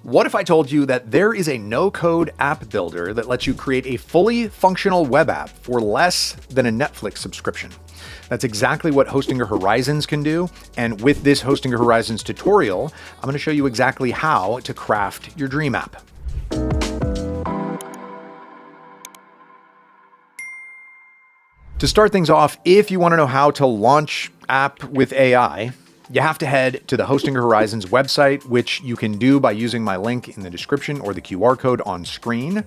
What if I told you that there is a no-code app builder that lets you create a fully functional web app for less than a Netflix subscription? That's exactly what Hostinger Horizons can do. And with this Hostinger Horizons tutorial, I'm going to show you exactly how to craft your dream app. To start things off, if you want to know how to launch app with AI, you have to head to the Hostinger Horizons website, which you can do by using my link in the description or the QR code on screen.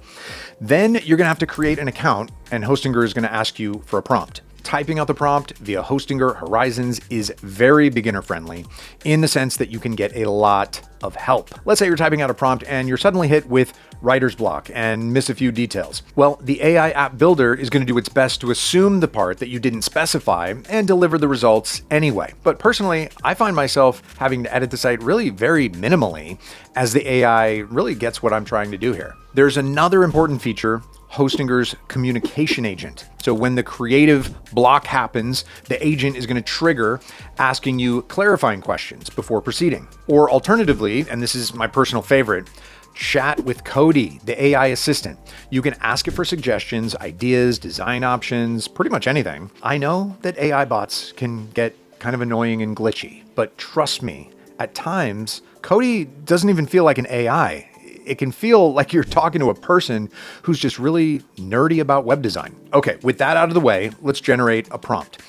Then you're going to have to create an account, and Hostinger is going to ask you for a prompt. Typing out the prompt via Hostinger Horizons is very beginner friendly in the sense that you can get a lot of help. Let's say you're typing out a prompt and you're suddenly hit with writer's block and miss a few details. Well, the AI app builder is going to do its best to assume the part that you didn't specify and deliver the results anyway. But personally, I find myself having to edit the site really very minimally as the AI really gets what I'm trying to do here. There's another important feature, Hostinger's communication agent. So when the creative block happens, the agent is going to trigger asking you clarifying questions before proceeding. Or alternatively, and this is my personal favorite, chat with Cody, the AI assistant. You can ask it for suggestions, ideas, design options, pretty much anything. I know that AI bots can get kind of annoying and glitchy, but trust me, at times, Cody doesn't even feel like an AI. It can feel like you're talking to a person who's just really nerdy about web design. Okay, with that out of the way, let's generate a prompt.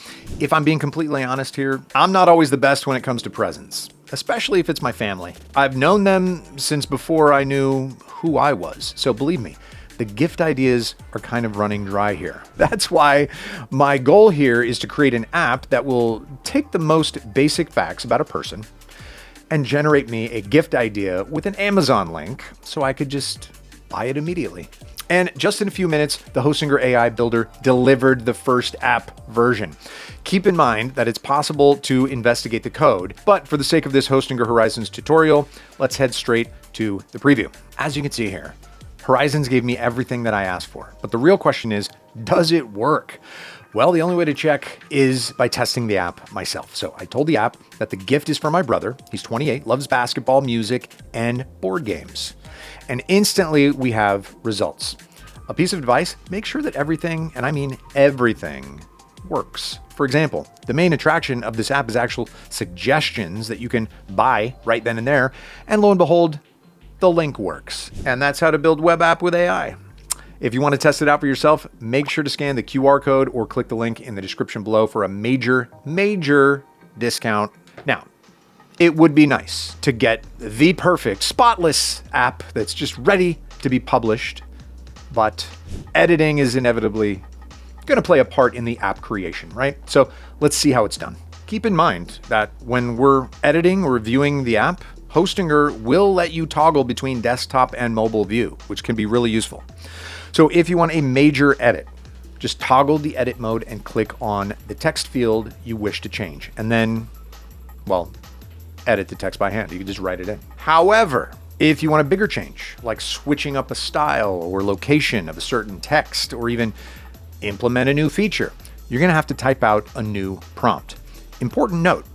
If I'm being completely honest here, I'm not always the best when it comes to presents, especially if it's my family. I've known them since before I knew who I was, so believe me, the gift ideas are kind of running dry here. That's why my goal here is to create an app that will take the most basic facts about a person and generate me a gift idea with an Amazon link so I could just buy it immediately. And just in a few minutes, the Hostinger AI Builder delivered the first app version. Keep in mind that it's possible to investigate the code, but for the sake of this Hostinger Horizons tutorial, let's head straight to the preview. As you can see here, Horizons gave me everything that I asked for, but the real question is, does it work? Well, the only way to check is by testing the app myself. So I told the app that the gift is for my brother. He's 28, loves basketball, music, and board games. And instantly we have results. A piece of advice, make sure that everything, and I mean everything, works. For example, the main attraction of this app is actual suggestions that you can buy right then and there. And lo and behold, the link works. And that's how to build web app with AI. If you want to test it out for yourself, make sure to scan the QR code or click the link in the description below for a major discount. Now, it would be nice to get the perfect, spotless app that's just ready to be published, but editing is inevitably going to play a part in the app creation, right? So let's see how it's done. Keep in mind that when we're editing or reviewing the app, Hostinger will let you toggle between desktop and mobile view, which can be really useful. So if you want a major edit, just toggle the edit mode and click on the text field you wish to change. And then, well, edit the text by hand. You can just write it in. However, if you want a bigger change, like switching up a style or location of a certain text, or even implement a new feature, you're going to have to type out a new prompt. Important note,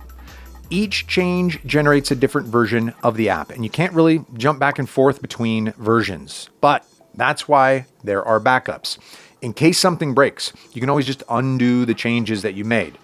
each change generates a different version of the app, and you can't really jump back and forth between versions. But that's why there are backups. In case something breaks, you can always just undo the changes that you made.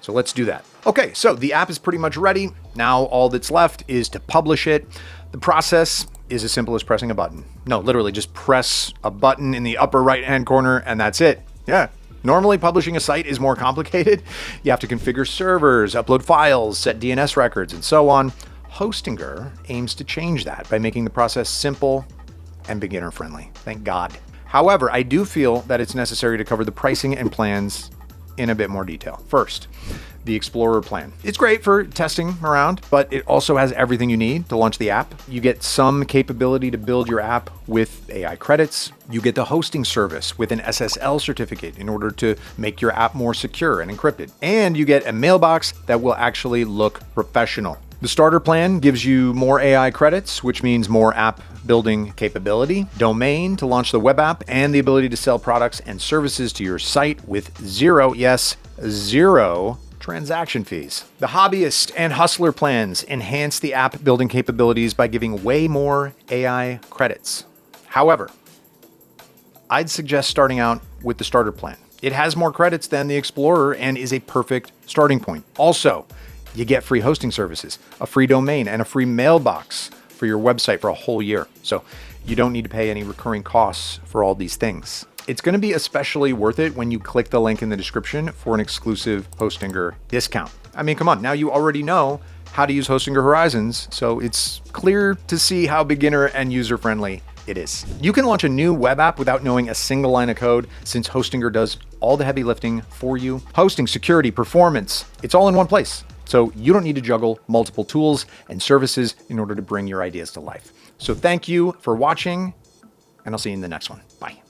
So let's do that. Okay, so the app is pretty much ready. Now all that's left is to publish it. The process is as simple as pressing a button. No, literally just press a button in the upper right-hand corner and that's it. Yeah. Normally, publishing a site is more complicated. You have to configure servers, upload files, set DNS records, and so on. Hostinger aims to change that by making the process simple and beginner friendly. Thank God. However, I do feel that it's necessary to cover the pricing and plans in a bit more detail. First, the Explorer plan. It's great for testing around, but it also has everything you need to launch the app. You get some capability to build your app with AI credits. You get the hosting service with an SSL certificate in order to make your app more secure and encrypted. And you get a mailbox that will actually look professional. The starter plan gives you more AI credits, which means more app building capability, domain to launch the web app, and the ability to sell products and services to your site with zero transaction fees. The hobbyist and hustler plans enhance the app building capabilities by giving way more AI credits. However, I'd suggest starting out with the starter plan. It has more credits than the Explorer and is a perfect starting point. Also, you get free hosting services, a free domain, and a free mailbox for your website for a whole year. So you don't need to pay any recurring costs for all these things. It's going to be especially worth it when you click the link in the description for an exclusive Hostinger discount. I mean, come on, now you already know how to use Hostinger Horizons, so it's clear to see how beginner and user-friendly it is. You can launch a new web app without knowing a single line of code since Hostinger does all the heavy lifting for you. Hosting, security, performance, it's all in one place. So you don't need to juggle multiple tools and services in order to bring your ideas to life. So thank you for watching, and I'll see you in the next one. Bye.